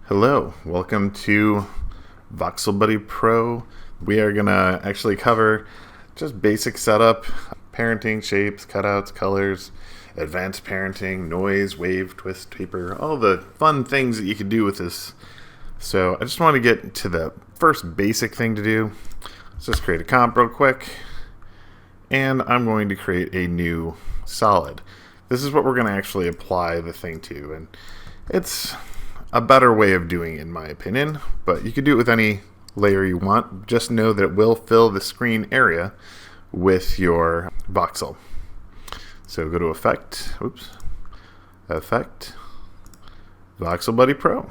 Hello, welcome to Voxel Buddy Pro. We are gonna actually cover just basic setup, parenting, shapes, cutouts, colors, advanced parenting, noise, wave, twist, taper, all the fun things that you can do with this. So I just want to get to the first basic thing to do. Let's just create a comp real quick. And I'm going to create a new solid. This is what we're going to actually apply the thing to. And it's a better way of doing it in my opinion, but you can do it with any layer you want. Just know that it will fill the screen area with your voxel. So go to Effect, Voxel Buddy Pro.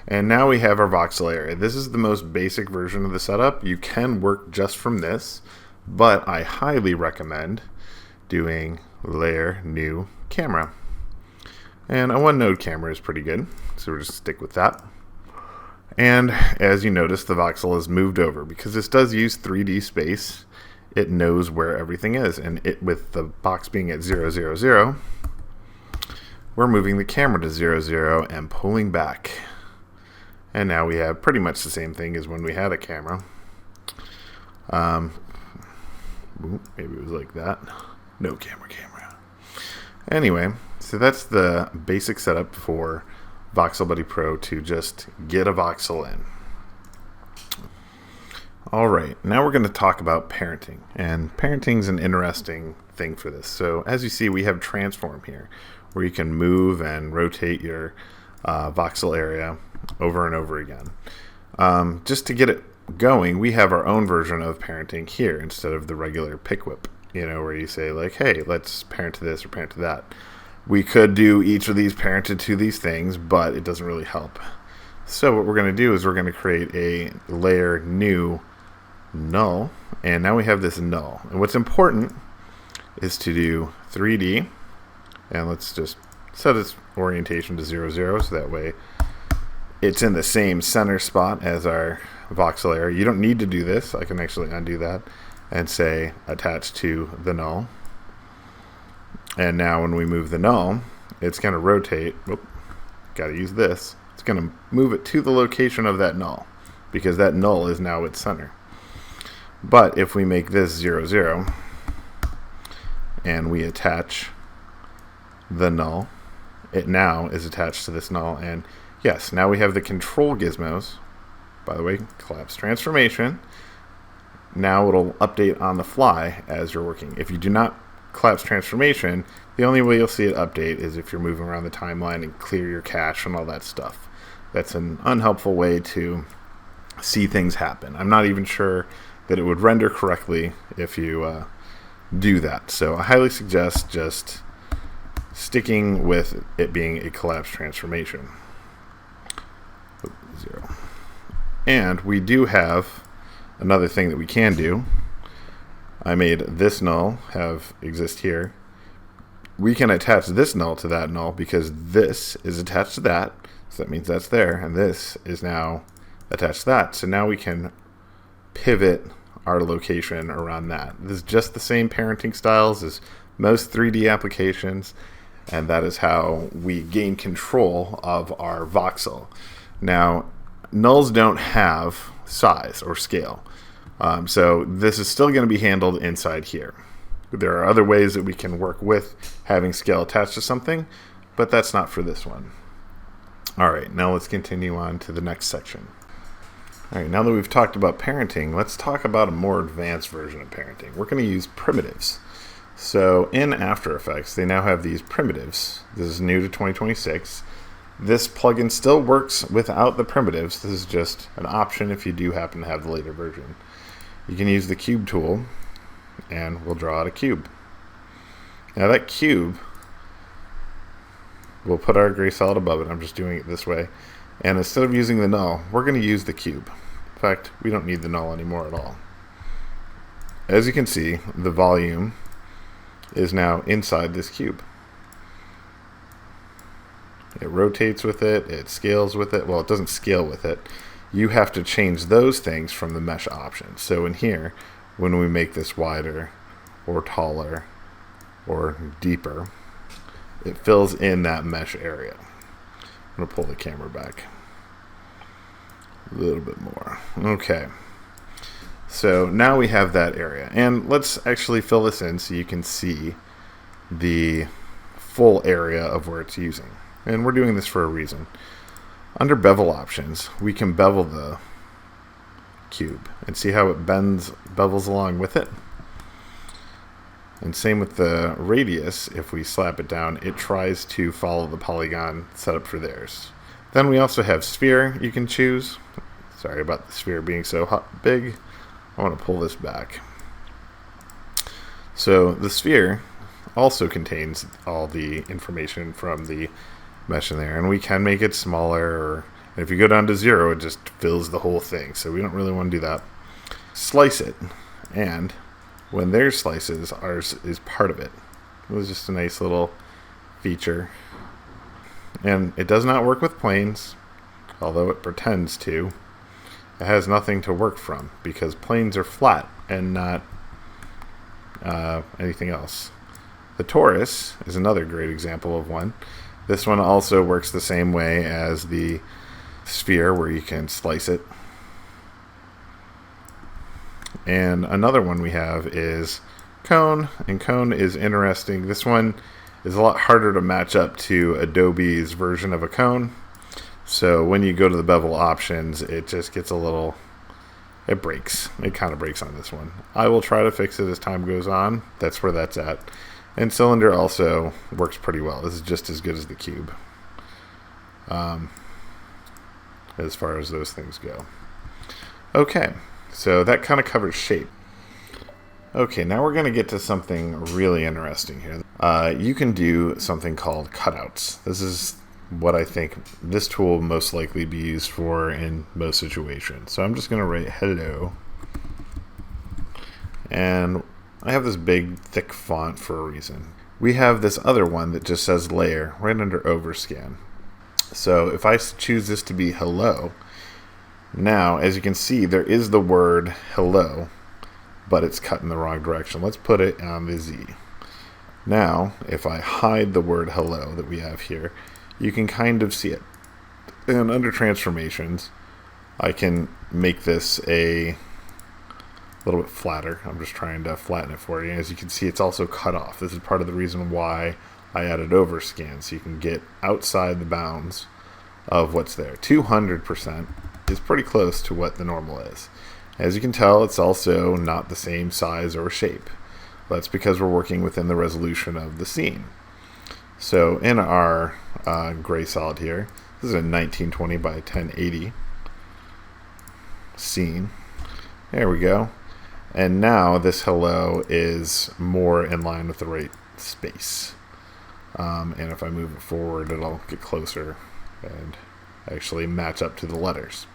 And now we have our voxel area. This is the most basic version of the setup. You can work just from this, but I highly recommend doing Layer, New, Camera. And a one node camera is pretty good, so we'll just stick with that. And as you notice, the voxel is moved over because this does use 3D space. It knows where everything is, and with the box being at 0, 0, 0, we're moving the camera to 0, 0 and pulling back. And now we have pretty much the same thing as when we had a camera. Maybe it was like that. No camera. Anyway, so that's the basic setup for Voxel Buddy Pro to just get a voxel in. Alright, now we're going to talk about parenting. And parenting is an interesting thing for this. So as you see, we have transform here, where you can move and rotate your voxel area over and over again. Just to get it going, we have our own version of parenting here instead of the regular pick whip, where you say like, hey, let's parent to this or parent to that. We could do each of these parented to these things, but it doesn't really help. So what we're going to do is we're going to create a layer new null, and now we have this null. And what's important is to do 3D, and let's just set its orientation to 0, 0, so that way it's in the same center spot as our voxel area. You don't need to do this. I can actually undo that and say attach to the null. And now when we move the null, it's going to rotate. Got to use this. It's going to move it to the location of that null because that null is now its center. But if we make this 0, 0 and we attach the null, it now is attached to this null. And yes, now we have the control gizmos. By the way, collapse transformation. Now it'll update on the fly as you're working. If you do not collapse transformation, the only way you'll see it update is if you're moving around the timeline and clear your cache and all that stuff. That's an unhelpful way to see things happen. I'm not even sure that it would render correctly if you do that. So I highly suggest just sticking with it being a collapse transformation. 0. And we do have another thing that we can do. I made this null exist here. We can attach this null to that null because this is attached to that. So that means that's there. And this is now attached to that. So now we can pivot our location around that. This is just the same parenting styles as most 3D applications. And that is how we gain control of our voxel. Now, nulls don't have size or scale. So this is still going to be handled inside here. There are other ways that we can work with having scale attached to something, but that's not for this one. Alright, now let's continue on to the next section. Alright, now that we've talked about parenting, let's talk about a more advanced version of parenting. We're going to use primitives. So in After Effects, they now have these primitives. This is new to 2026. This plugin still works without the primitives. This is just an option if you do happen to have the later version. You can use the cube tool, and we'll draw out a cube. Now that cube, we'll put our gray solid above it. I'm just doing it this way. And instead of using the null, we're going to use the cube. In fact, we don't need the null anymore at all. As you can see, the volume is now inside this cube. It rotates with it, it scales with it. Well, it doesn't scale with it. You have to change those things from the mesh options. So in here, when we make this wider or taller or deeper, it fills in that mesh area. I'm going to pull the camera back. A little bit more. Okay. So now we have that area. And let's actually fill this in so you can see the full area of where it's using. And we're doing this for a reason. Under bevel options, we can bevel the cube and see how it bevels along with it. And same with the radius. If we slap it down, it tries to follow the polygon set up for theirs. Then we also have sphere you can choose. Sorry about the sphere being so big. I want to pull this back. So the sphere also contains all the information from the mesh in there, and we can make it smaller, or if you go down to 0, it just fills the whole thing, so we don't really want to do that. Slice it, and when there's slices, ours is part of it. It was just a nice little feature. And it does not work with planes, although it pretends to. It has nothing to work from, because planes are flat and not anything else. The torus is another great example of one. This one also works the same way as the sphere, where you can slice it. And another one we have is cone, and cone is interesting. This one is a lot harder to match up to Adobe's version of a cone. So when you go to the bevel options, it just gets a little, it breaks. It kind of breaks on this one. I will try to fix it as time goes on. That's where that's at. And cylinder also works pretty well. This is just as good as the cube, as far as those things go. Okay, so that kind of covers shape. Okay, now we're going to get to something really interesting here. You can do something called cutouts. This is what I think this tool will most likely be used for in most situations. So I'm just going to write hello. And I have this big, thick font for a reason. We have this other one that just says layer right under overscan. So if I choose this to be hello, now, as you can see, there is the word hello, but it's cut in the wrong direction. Let's put it on the Z. Now, if I hide the word hello that we have here, you can kind of see it. And under transformations, I can make this a little bit flatter. I'm just trying to flatten it for you. As you can see, it's also cut off. This is part of the reason why I added overscan, so you can get outside the bounds of what's there. 200% is pretty close to what the normal is. As you can tell, it's also not the same size or shape. That's because we're working within the resolution of the scene. So in our gray solid here, this is a 1920 by 1080 scene. There we go. And now this hello is more in line with the right space. And if I move it forward, it'll get closer and actually match up to the letters.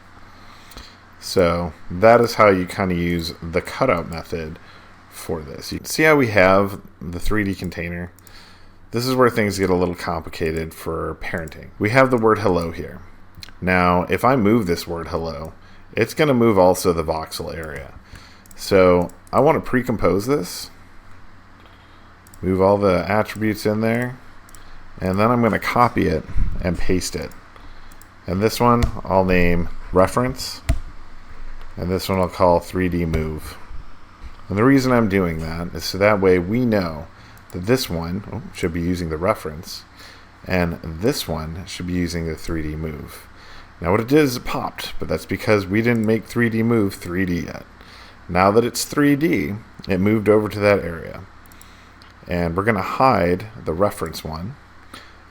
So that is how you kind of use the cutout method for this. You can see how we have the 3D container. This is where things get a little complicated for parenting. We have the word hello here. Now, if I move this word hello, it's going to move also the voxel area. So I want to pre-compose this, move all the attributes in there, and then I'm going to copy it and paste it. And this one I'll name reference, and this one I'll call 3D move. And the reason I'm doing that is so that way we know that this one should be using the reference, and this one should be using the 3D move. Now what it did is it popped, but that's because we didn't make 3D move 3D yet. Now that it's 3D, it moved over to that area. And we're going to hide the reference one,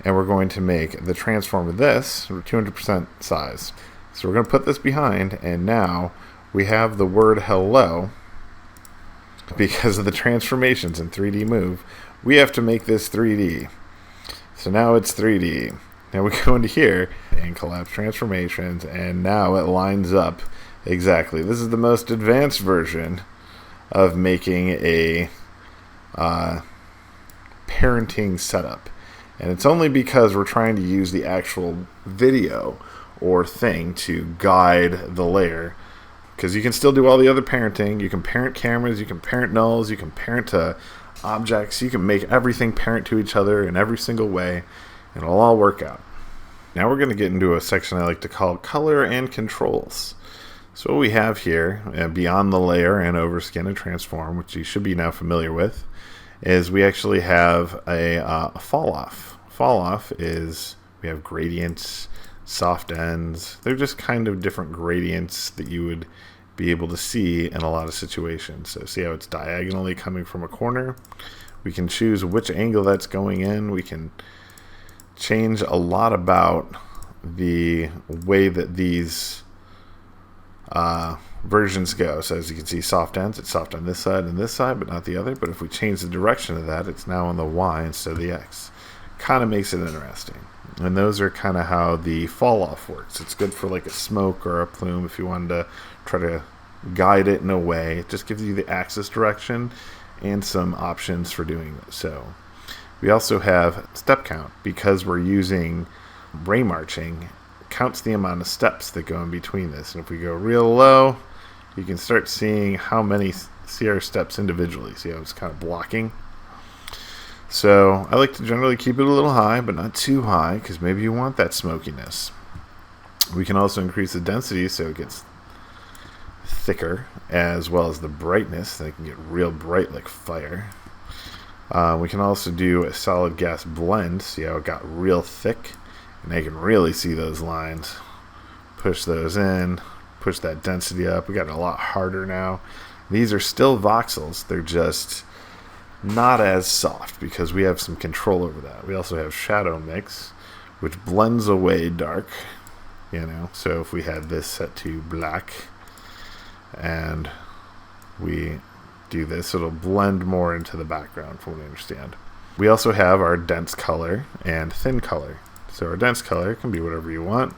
and we're going to make the transform of this 200% size. So we're going to put this behind, and now we have the word hello. Because of the transformations in 3D move, we have to make this 3D. So now it's 3D. Now we go into here and collapse transformations, and now it lines up exactly. This is the most advanced version of making a parenting setup. And it's only because we're trying to use the actual video or thing to guide the layer. Because you can still do all the other parenting. You can parent cameras, you can parent nulls, you can parent to objects, you can make everything parent to each other in every single way, and it'll all work out. Now we're going to get into a section I like to call color and controls. So what we have here, beyond the layer and overskin and transform, which you should be now familiar with, is we actually have a fall off. Fall off is we have gradients, soft ends. They're just kind of different gradients that you would be able to see in a lot of situations. So see how it's diagonally coming from a corner? We can choose which angle that's going in. We can change a lot about the way that these versions go. So as you can see, soft ends, it's soft on this side and this side, but not the other. But if we change the direction of that, it's now on the Y instead of the X. Kind of makes it interesting. And those are kind of how the fall off works. It's good for like a smoke or a plume if you wanted to try to guide it in a way. It just gives you the axis direction and some options for doing this. So we also have step count because we're using ray marching. Counts the amount of steps that go in between this. And if we go real low, you can start seeing how many CR steps individually. See how it's kind of blocking? So I like to generally keep it a little high, but not too high, because maybe you want that smokiness. We can also increase the density so it gets thicker, as well as the brightness. They can get real bright like fire. We can also do a solid gas blend. See how it got real thick? And I can really see those lines. Push those in, push that density up. We got it a lot harder now. These are still voxels. They're just not as soft because we have some control over that. We also have shadow mix, which blends away dark, so if we had this set to black and we do this, it'll blend more into the background from what I understand. We also have our dense color and thin color. So our dense color can be whatever you want.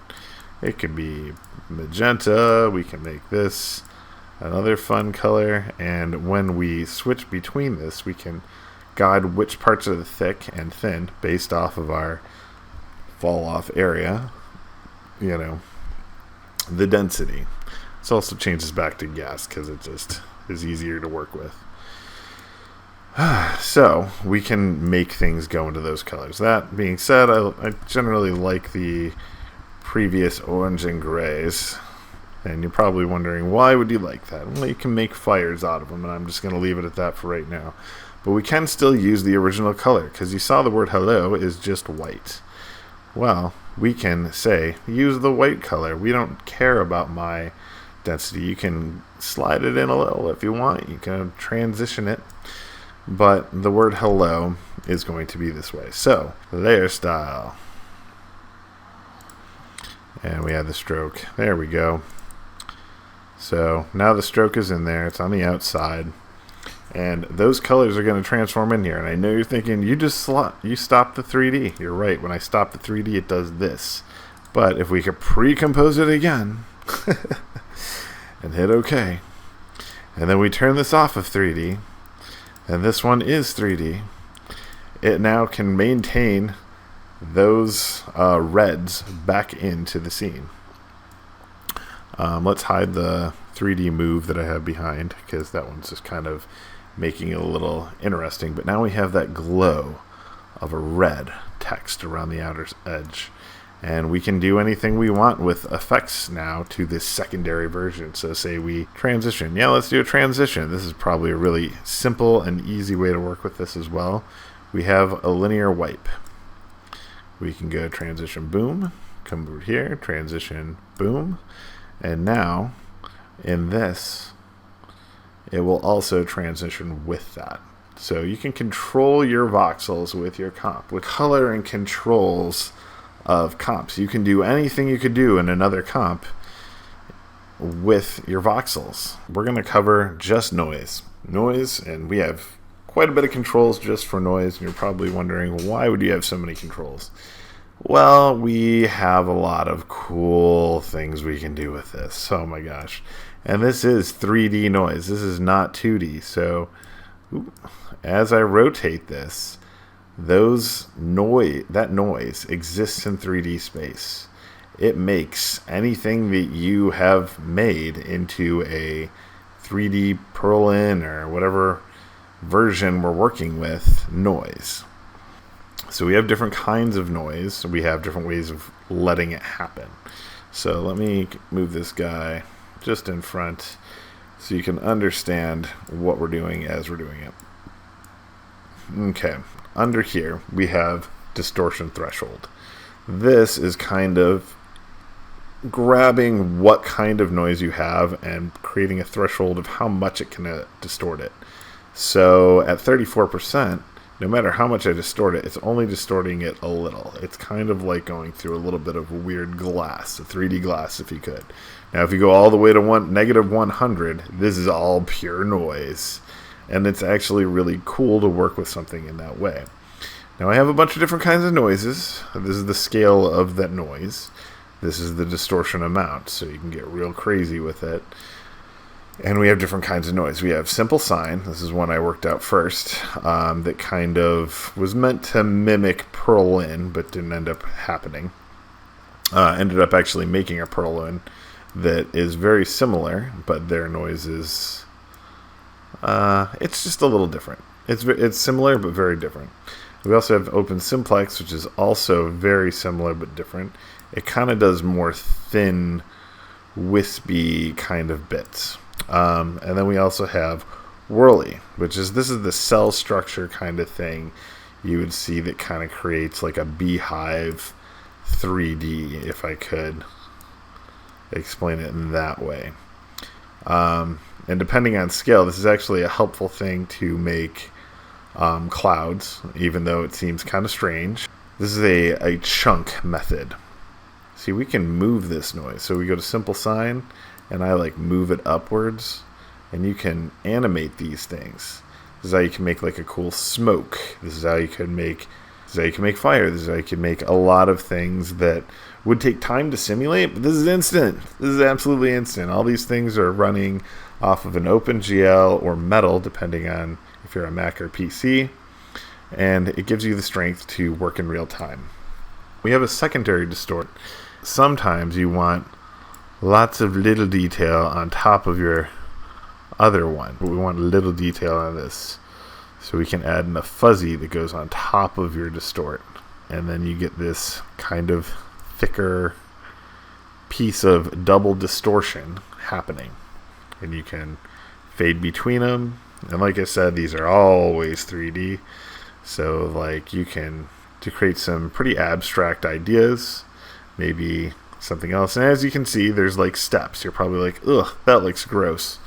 It can be magenta. We can make this another fun color, and when we switch between this, we can guide which parts are the thick and thin based off of our fall off area, the density. This also changes back to gas because it just is easier to work with. So we can make things go into those colors. That being said, I generally like the previous orange and grays. And you're probably wondering, why would you like that? Well, you can make fires out of them, and I'm just going to leave it at that for right now. But we can still use the original color, because you saw the word hello is just white. Well, we can say, use the white color. We don't care about my density. You can slide it in a little if you want. You can transition it. But the word hello is going to be this way. So, layer style. And we have the stroke. There we go. So now the stroke is in there. It's on the outside. And those colors are going to transform in here. And I know you're thinking, you stopped the 3D. You're right. When I stop the 3D, it does this. But if we could pre-compose it again and hit OK, and then we turn this off of 3D, and this one is 3D, it now can maintain those reds back into the scene. Let's hide the 3D move that I have behind, because that one's just kind of making it a little interesting. But now we have that glow of a red text around the outer edge. And we can do anything we want with effects now to this secondary version. So say we transition. Yeah, let's do a transition. This is probably a really simple and easy way to work with this as well. We have a linear wipe. We can go transition boom, come over here, transition boom. And now, in this, it will also transition with that. So you can control your voxels with your comp. With color and controls of comps, you can do anything you could do in another comp with your voxels. We're going to cover just noise. Noise, and we have quite a bit of controls just for noise. And you're probably wondering, why would you have so many controls? Well, we have a lot of cool things we can do with this. Oh my gosh. And this is 3D noise. This is not 2D. So as I rotate this, that noise exists in 3D space. It makes anything that you have made into a 3D Perlin or whatever version we're working with noise. So we have different kinds of noise. We have different ways of letting it happen. So let me move this guy just in front so you can understand what we're doing as we're doing it. Okay, under here we have distortion threshold. This is kind of grabbing what kind of noise you have and creating a threshold of how much it can distort it. So at 34%, no matter how much I distort it, it's only distorting it a little. It's kind of like going through a little bit of weird glass, a 3D glass if you could. Now if you go all the way to negative 100, this is all pure noise. And it's actually really cool to work with something in that way. Now I have a bunch of different kinds of noises. This is the scale of that noise. This is the distortion amount, so you can get real crazy with it. And we have different kinds of noise. We have simple sine. This is one I worked out first. That kind of was meant to mimic purl-in, but didn't end up happening. Ended up actually making a purl-in that is very similar, but their noise is... it's just a little different. It's similar, but very different. We also have open simplex, which is also very similar, but different. It kind of does more thin, wispy kind of bits. And then we also have whirly, which is, this is the cell structure kind of thing you would see that kind of creates like a beehive 3D, if I could explain it in that way. And depending on scale, this is actually a helpful thing to make clouds, even though it seems kind of strange. This is a chunk method. See, we can move this noise. So we go to simple sine, and I like move it upwards, and you can animate these things. This is how you can make like a cool smoke. This is how you can make fire. This is how you can make a lot of things that would take time to simulate, but this is instant. This is absolutely instant. All these things are running off of an OpenGL or Metal, depending on if you're a Mac or PC, and it gives you the strength to work in real time. We have a secondary distort. Sometimes you want lots of little detail on top of your other one. We want little detail on this. So we can add in a fuzzy that goes on top of your distort. And then you get this kind of thicker piece of double distortion happening. And you can fade between them. And like I said, these are always 3D. So like you can, to create some pretty abstract ideas, maybe something else. And as you can see, there's like steps. You're probably like, ugh, that looks gross.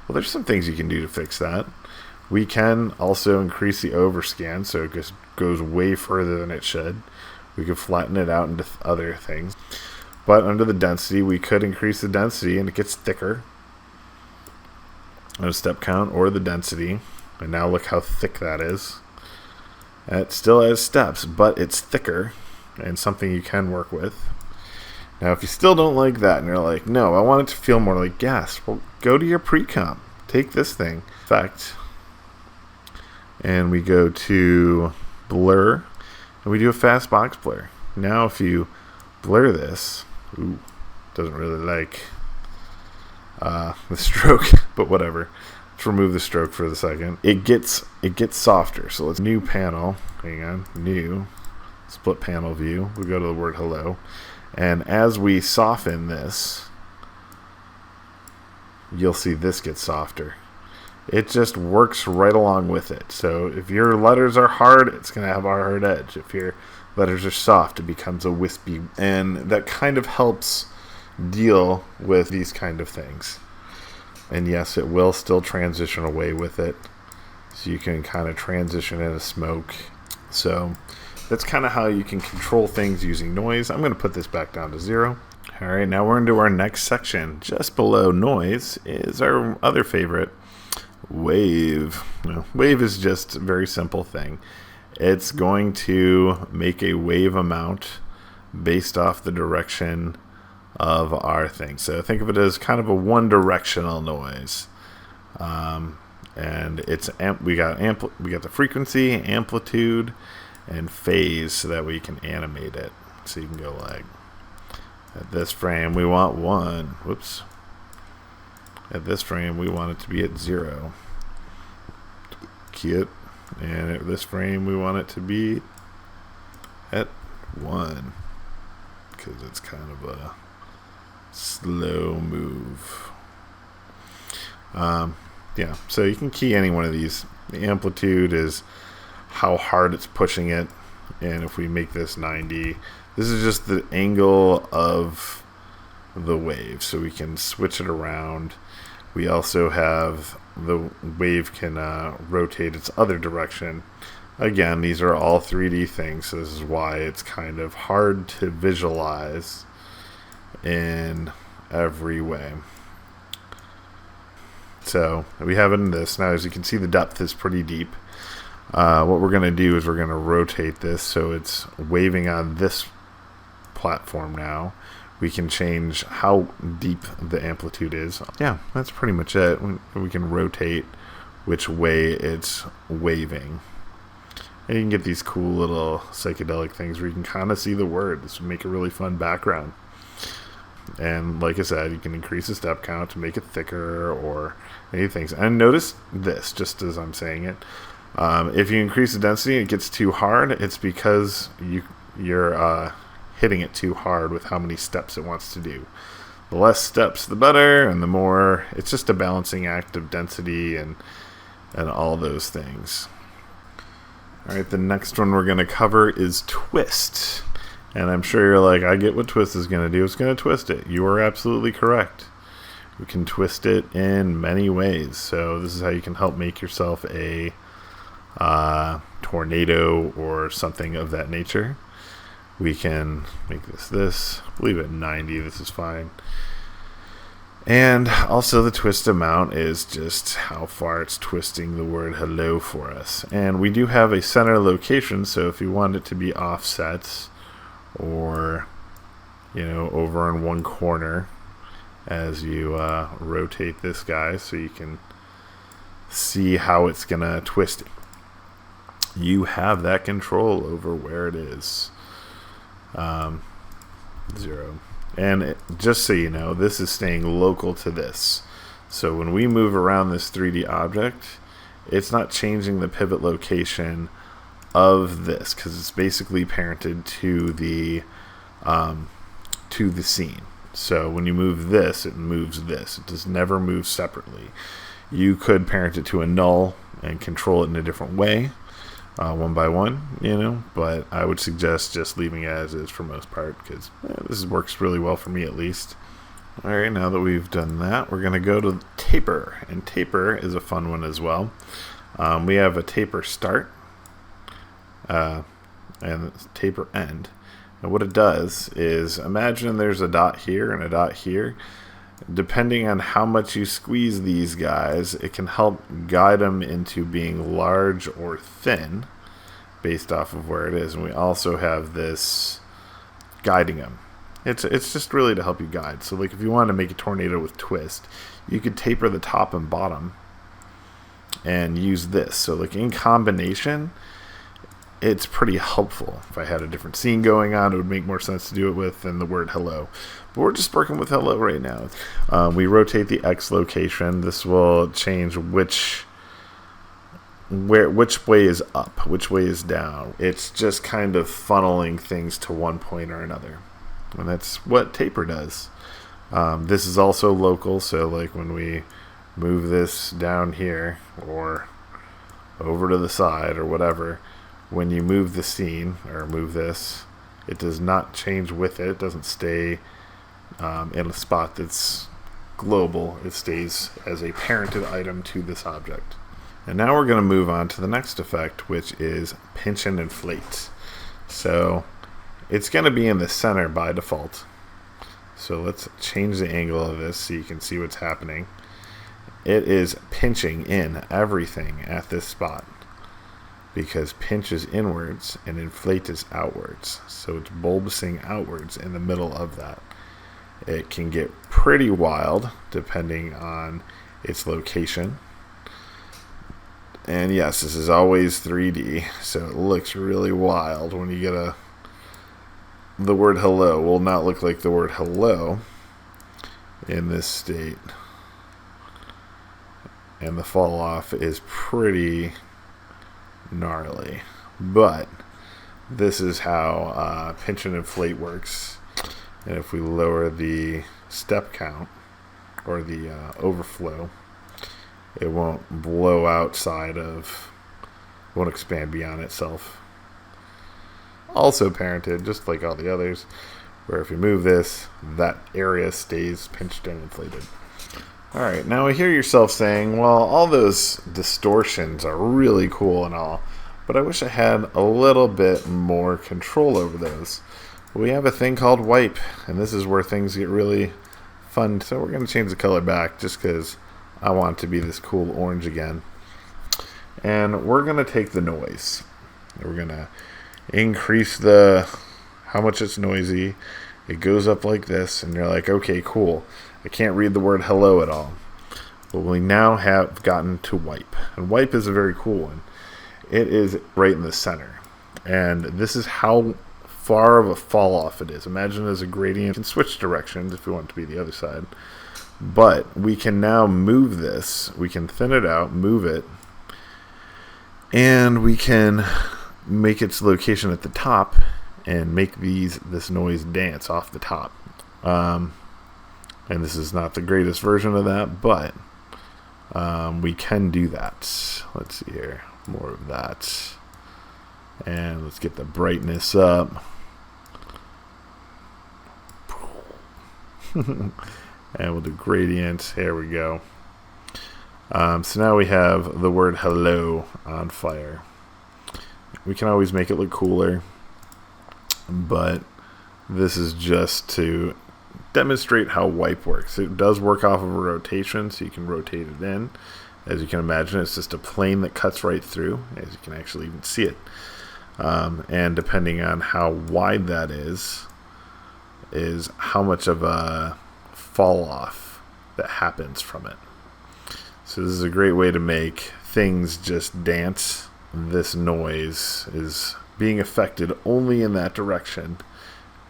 Well, there's some things you can do to fix that. We can also increase the overscan so it just goes way further than it should. We could flatten it out into other things. But under the density, we could increase the density and it gets thicker. On a step count or the density. And now look how thick that is. It still has steps, but it's thicker and something you can work with. Now, if you still don't like that and you're like, no, I want it to feel more like gas, well, go to your pre-comp. Take this thing, effect, and we go to blur, and we do a fast box blur. Now, if you blur this, doesn't really like the stroke, but whatever. Let's remove the stroke for the second. It gets softer. So let's new panel. Hang on, new split panel view. We go to the word hello, and as we soften this, you'll see this gets softer. It just works right along with it. So if your letters are hard, it's going to have a hard edge. If your letters are soft, it becomes a wispy, and that kind of helps deal with these kind of things. And yes, it will still transition away with it. So you can kind of transition into smoke. So that's kind of how you can control things using noise. I'm going to put this back down to 0. All right, now we're into our next section. Just below noise is our other favorite, wave. Wave is just a very simple thing. It's going to make a wave amount based off the direction of our thing. So think of it as kind of a one-directional noise. And it's we got the frequency, amplitude, and phase so that we can animate it. So you can go like, at this frame we want 1. Whoops. At this frame we want it to be at 0. Cute. And at this frame we want it to be at 1 because it's kind of a slow move. Yeah, so you can key any one of these. The amplitude is how hard it's pushing it, and if we make this 90, this is just the angle of the wave, so we can switch it around. We also have the wave can rotate its other direction. Again, these are all 3D things, so this is why it's kind of hard to visualize in every way. So we have it in this. Now, as you can see, the depth is pretty deep. What we're going to do is we're going to rotate this so it's waving on this platform now. We can change how deep the amplitude is. Yeah, that's pretty much it. We can rotate which way it's waving. And you can get these cool little psychedelic things where you can kind of see the word. This would make a really fun background. And like I said, you can increase the step count to make it thicker or any things. And notice this, just as I'm saying it. If you increase the density and it gets too hard, it's because you're hitting it too hard with how many steps it wants to do. The less steps, the better, and the more, it's just a balancing act of density and all those things. All right, the next one we're going to cover is twist. And I'm sure you're like, I get what twist is going to do. It's going to twist it. You are absolutely correct. We can twist it in many ways. So this is how you can help make yourself a tornado or something of that nature. We can make this. Leave it 90. This is fine. And also the twist amount is just how far it's twisting the word hello for us. And we do have a center location, so if you want it to be offset or, over in one corner as you rotate this guy so you can see how it's going to twist it. You have that control over where it is. 0. And just so you know, this is staying local to this. So when we move around this 3D object, it's not changing the pivot location of this because it's basically parented to the scene. So when you move this, it moves this. It does never move separately. You could parent it to a null and control it in a different way. One by one, but I would suggest just leaving it as is for most part because this works really well for me at least. All right, now that we've done that, we're going to go to taper, and taper is a fun one as well. We have a taper start and taper end, and what it does is imagine there's a dot here and a dot here. Depending on how much you squeeze these guys, it can help guide them into being large or thin based off of where it is. And we also have this guiding them. It's just really to help you guide. So like if you want to make a tornado with twist, you could taper the top and bottom and use this. So like in combination, it's pretty helpful. If I had a different scene going on, it would make more sense to do it with than the word hello. But we're just working with hello right now. We rotate the X location. This will change which way is up, which way is down. It's just kind of funneling things to one point or another. And that's what taper does. This is also local, so like when we move this down here or over to the side or whatever, when you move the scene or move this, it does not change with it. It doesn't stay in a spot that's global. It stays as a parented item to this object. And now we're going to move on to the next effect, which is pinch and inflate. So it's going to be in the center by default. So let's change the angle of this so you can see what's happening. It is pinching in everything at this spot because pinch is inwards and inflate is outwards. So it's bulbous outwards in the middle of that. It can get pretty wild depending on its location. And yes, this is always 3D, so it looks really wild when you get the word hello will not look like the word hello in this state. And the fall off is pretty gnarly. But this is how pinch and inflate works. And if we lower the step count or the overflow, it won't blow outside of, won't expand beyond itself. Also parented, just like all the others, where if you move this, that area stays pinched and inflated. Alright, now I hear yourself saying, well, all those distortions are really cool and all, but I wish I had a little bit more control over those. We have a thing called wipe, and this is where things get really fun. So we're going to change the color back just because I want it to be this cool orange again. And we're going to take the noise. We're going to increase how much it's noisy. It goes up like this, and you're like, okay, cool. I can't read the word hello at all. But we now have gotten to wipe. And wipe is a very cool one. It is right in the center. And this is how far of a fall off it is. Imagine as a gradient. You can switch directions if we want it to be the other side. But we can now move this. We can thin it out, move it, and we can make its location at the top and make this noise dance off the top. And this is not the greatest version of that, but we can do that. Let's see here. More of that. And let's get the brightness up. And we'll do gradient. There we go. So now we have the word hello on fire. We can always make it look cooler, but this is just to demonstrate how wipe works. It does work off of a rotation, so you can rotate it in. As you can imagine, it's just a plane that cuts right through, as you can actually even see it. And depending on how wide that is how much of a fall off that happens from it. So this is a great way to make things just dance. This noise is being affected only in that direction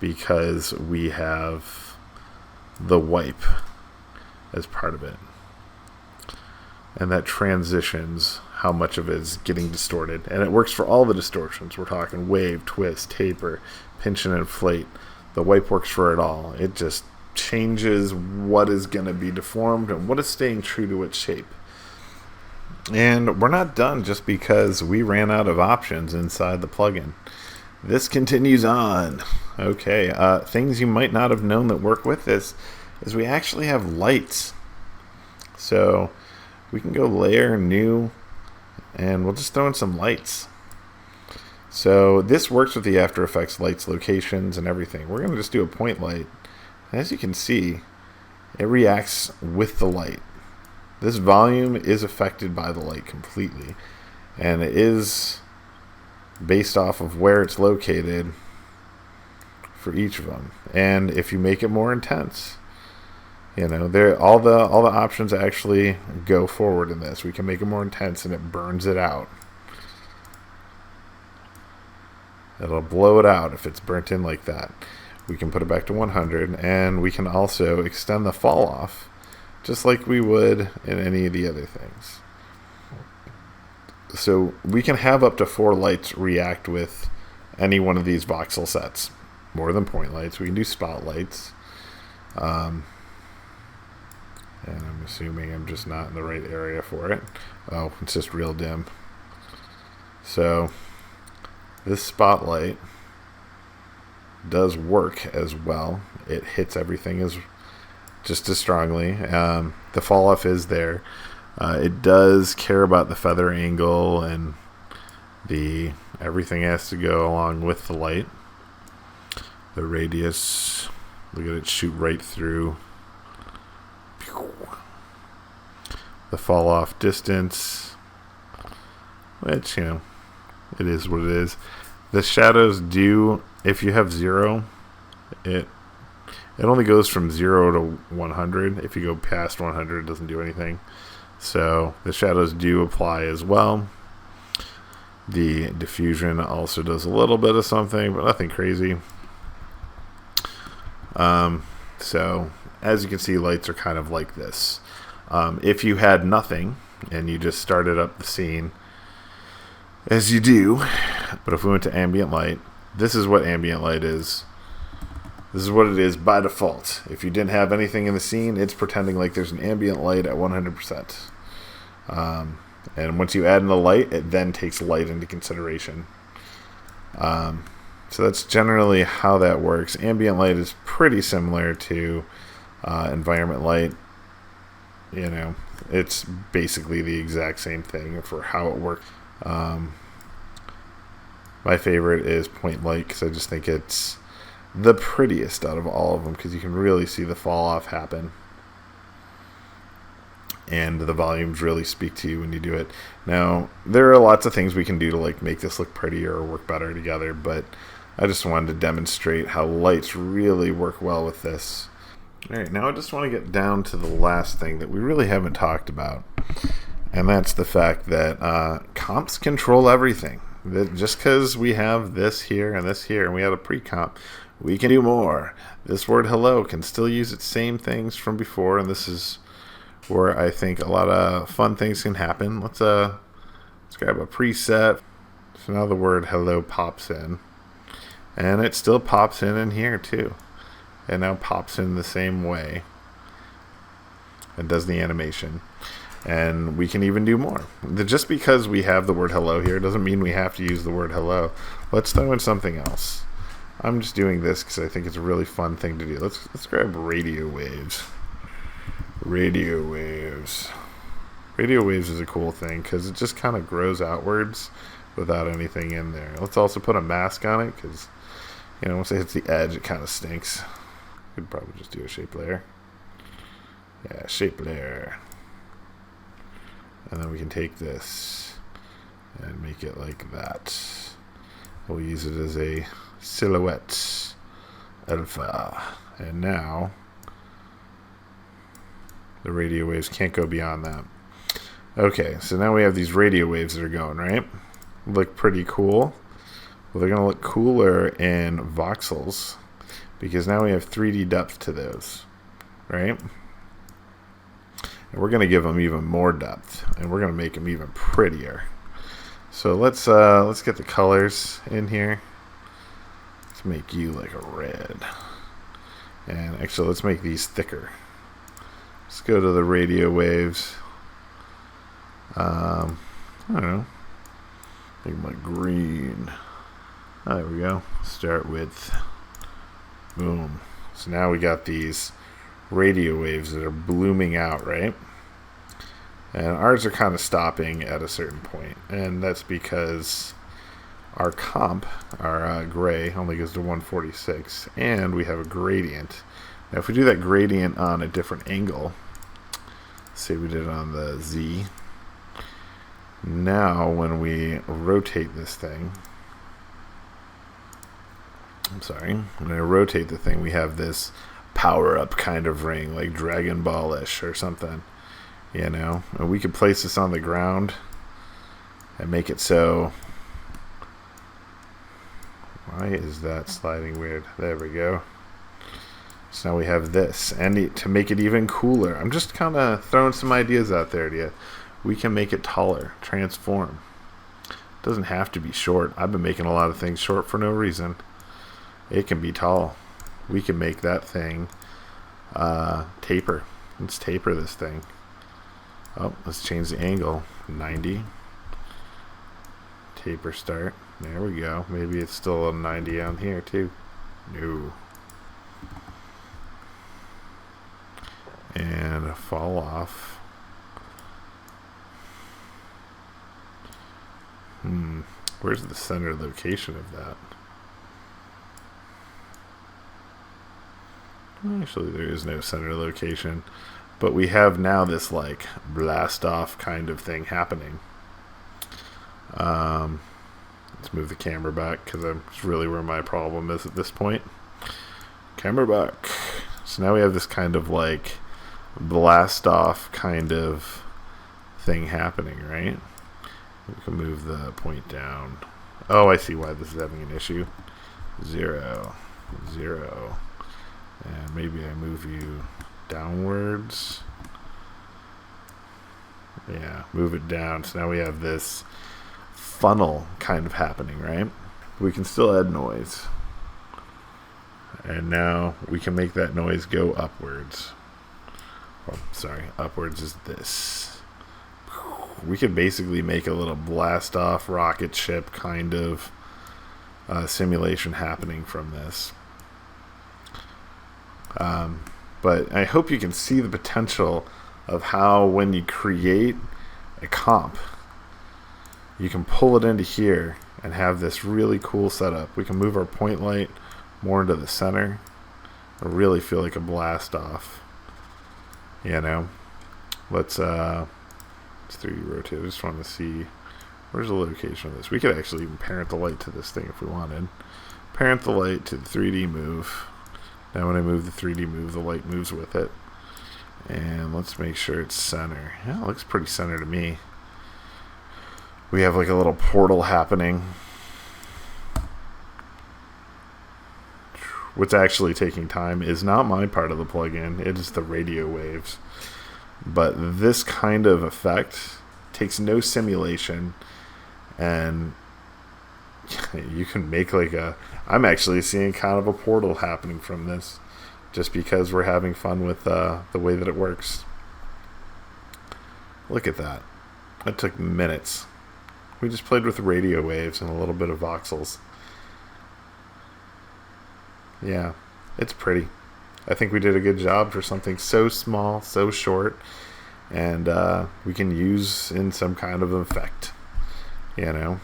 because we have the wipe as part of it. And that transitions how much of it is getting distorted. And it works for all the distortions. We're talking wave, twist, taper, pinch and inflate. The wipe works for it all. It just changes what is going to be deformed and what is staying true to its shape. And we're not done just because we ran out of options inside the plugin. This continues on. Okay, things you might not have known that work with this is we actually have lights. So we can go layer, new, and we'll just throw in some lights. So this works with the After Effects lights locations and everything. We're going to just do a point light. As you can see, it reacts with the light. This volume is affected by the light completely, and it is based off of where it's located for each of them. And if you make it more intense, you know, all the options actually go forward in this. We can make it more intense, and it burns it out. It'll blow it out if it's burnt in like that. We can put it back to 100, and we can also extend the fall off just like we would in any of the other things. So we can have up to 4 lights react with any one of these voxel sets. More than point lights. We can do spotlights. And I'm assuming I'm just not in the right area for it. Oh, it's just real dim. So this spotlight does work as well. It hits everything just as strongly. The fall off is there. It does care about the feather angle, and everything has to go along with the light. The radius, look at it shoot right through. The fall off distance, which, you know, it is what it is. The shadows do, if you have 0, it only goes from 0 to 100. If you go past 100, it doesn't do anything. So the shadows do apply as well. The diffusion also does a little bit of something, but nothing crazy. So as you can see, lights are kind of like this. If you had nothing and you just started up the scene, as you do, But if we went to ambient light, this is what ambient light is. This is what it is by default. If you didn't have anything in the scene, it's pretending like there's an ambient light at 100%. And once you add in the light, it then takes light into consideration. So that's generally how that works. Ambient light is pretty similar to environment light. You know, it's basically the exact same thing for how it works. My favorite is point light because I just think it's the prettiest out of all of them because you can really see the fall off happen. And the volumes really speak to you when you do it. Now, there are lots of things we can do to like make this look prettier or work better together, but I just wanted to demonstrate how lights really work well with this. Alright, now I just want to get down to the last thing that we really haven't talked about. And that's the fact that comps control everything. That just because we have this here, and we had a pre-comp, we can do more. This word hello can still use its same things from before, and this is where I think a lot of fun things can happen. Let's grab a preset. So now the word hello pops in. And it still pops in here too. It now pops in the same way. It does the animation. And we can even do more. Just because we have the word hello here doesn't mean we have to use the word hello. Let's throw in something else. I'm just doing this because I think it's a really fun thing to do. Let's grab radio waves. Radio waves. Radio waves is a cool thing because it just kind of grows outwards without anything in there. Let's also put a mask on it because, you know, once it hits the edge, it kind of stinks. Could probably just do a shape layer. Yeah, shape layer. And then we can take this and make it like that. We'll use it as a silhouette alpha. And now the radio waves can't go beyond that. Okay, so now we have these radio waves that are going, right? Look pretty cool. Well, they're going to look cooler in voxels because now we have 3D depth to those, right? And we're going to give them even more depth, and we're going to make them even prettier. So let's get the colors in here. Let's make you like a red. And actually, let's make these thicker. Let's go to the radio waves. I don't know. Make them like green. There we go. Start with boom. So now we got these radio waves that are blooming out, right? And ours are kind of stopping at a certain point, and that's because our comp, our gray, only goes to 146, and we have a gradient. Now if we do that gradient on a different angle, say we did it on the Z, now when we rotate this thing, when I rotate the thing, we have this power-up kind of ring, like Dragon Ball-ish or something, you know? And we could place this on the ground and make it so... Why is that sliding weird? There we go. So now we have this. And to make it even cooler, I'm just kind of throwing some ideas out there to you. We can make it taller, transform. It doesn't have to be short. I've been making a lot of things short for no reason. It can be tall. We can make that thing taper. Let's taper this thing. Oh, let's change the angle. 90. Taper start. There we go. Maybe it's still a 90 on here too. No. And fall off. Where's the center location of that? Actually, there is no center location, but we have now this like blast off kind of thing happening. Let's move the camera back because that's really where my problem is at this point. Camera back. So now we have this kind of like blast off kind of thing happening, right? We can move the point down. Oh, I see why this is having an issue. 0, 0. And maybe I move you downwards. Yeah, move it down. So now we have this funnel kind of happening, right? We can still add noise. And now we can make that noise go upwards. Oh, sorry, upwards is this. We could basically make a little blast off rocket ship kind of simulation happening from this. But I hope you can see the potential of how when you create a comp, you can pull it into here and have this really cool setup. We can move our point light more into the center. I really feel like a blast off. You know, let's 3D rotate. I just want to see where's the location of this. We could actually even parent the light to this thing if we wanted. Parent the light to the 3D move. Now when I move the 3D move, the light moves with it. And let's make sure it's center. Yeah, it looks pretty center to me. We have like a little portal happening. What's actually taking time is not my part of the plugin. It is the radio waves. But this kind of effect takes no simulation, and you can make like I'm actually seeing kind of a portal happening from this, just because we're having fun with the way that it works. Look at that. That took minutes. We just played with radio waves and a little bit of voxels. Yeah, it's pretty. I think we did a good job for something so small, so short, and we can use in some kind of effect, you know.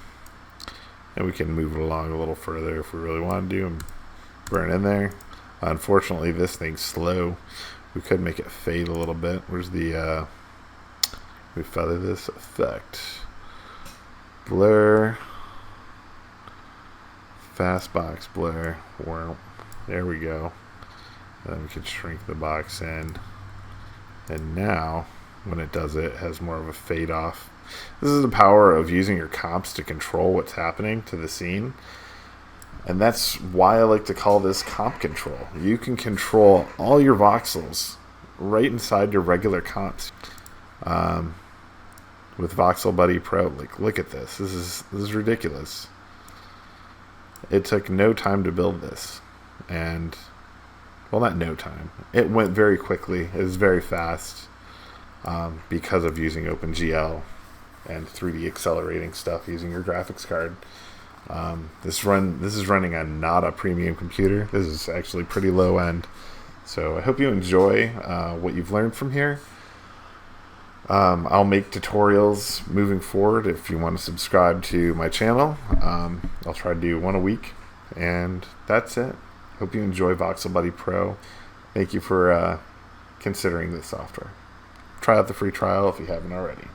And we can move it along a little further if we really want to and burn in there. Unfortunately, this thing's slow. We could make it fade a little bit. Where's the we feather this effect? Blur. Fast box blur. Wow. There we go. Then we can shrink the box in. And now, when it does it, it has more of a fade off. This is the power of using your comps to control what's happening to the scene. And that's why I like to call this comp control. You can control all your voxels right inside your regular comps. With Voxel Buddy Pro, like, look at this. This is ridiculous. It took no time to build this. And, well, not no time. It went very quickly. It was very fast because of using OpenGL and 3D accelerating stuff using your graphics card. This is running on not a premium computer. This is actually pretty low end. So I hope you enjoy what you've learned from here. I'll make tutorials moving forward. If you want to subscribe to my channel, I'll try to do one a week. And that's it. Hope you enjoy Voxel Buddy Pro. Thank you for considering this software. Try out the free trial if you haven't already.